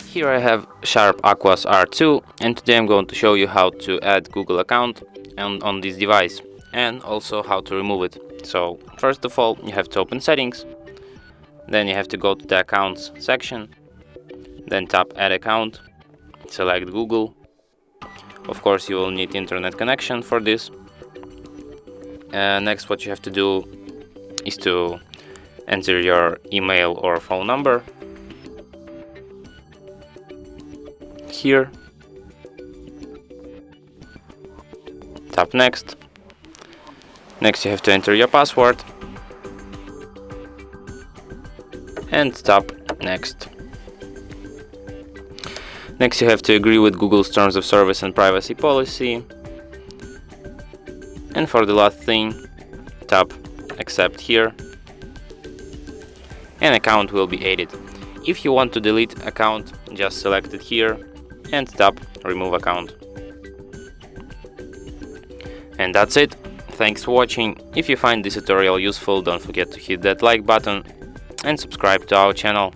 Here I have SHARP Aquos R2, and today I'm going to show you how to add Google account on this device and also how to remove it. So first of all, you have to open settings, then you have to go to the accounts section, then tap add account, select Google. Of course you will need internet connection for this. Next, what you have to do is to enter your email or phone number here. Tap next. Next you have to enter your password and tap next. Next you have to agree with Google's terms of service and privacy policy. And for the last thing, tap accept here, and account will be added. If you want to delete account, just select it here and tap remove account. And that's it. Thanks for watching. If you find this tutorial useful, don't forget to hit that like button and subscribe to our channel.